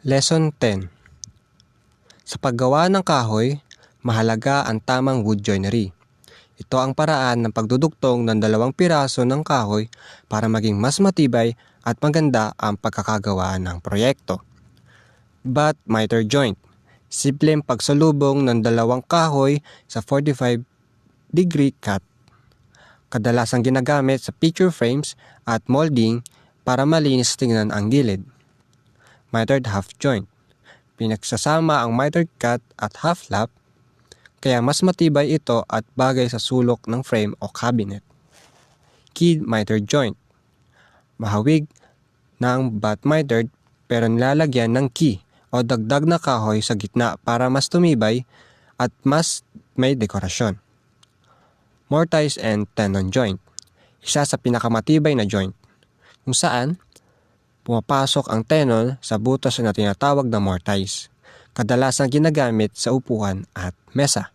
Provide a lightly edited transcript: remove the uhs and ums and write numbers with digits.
Lesson 10. Sa paggawa ng kahoy, mahalaga ang tamang wood joinery. Ito ang paraan ng pagdudugtong ng dalawang piraso ng kahoy para maging mas matibay at maganda ang pagkakagawa ng proyekto. Butt miter joint. Simpleng pagsalubong ng dalawang kahoy sa 45-degree cut. Kadalasang ginagamit sa picture frames at molding para malinis tingnan ang gilid. Mitered half joint. Pinagsasama ang mitered cut at half lap, kaya mas matibay ito at bagay sa sulok ng frame o cabinet. Keyed mitered joint. Mahawig ng butt mitered pero nilalagyan ng key o dagdag na kahoy sa gitna para mas tumibay at mas may dekorasyon. Mortise and tenon joint. Isa sa pinakamatibay na joint, kung saan pumapasok ang tenon sa butas na tinatawag na mortise, kadalasang ginagamit sa upuan at mesa.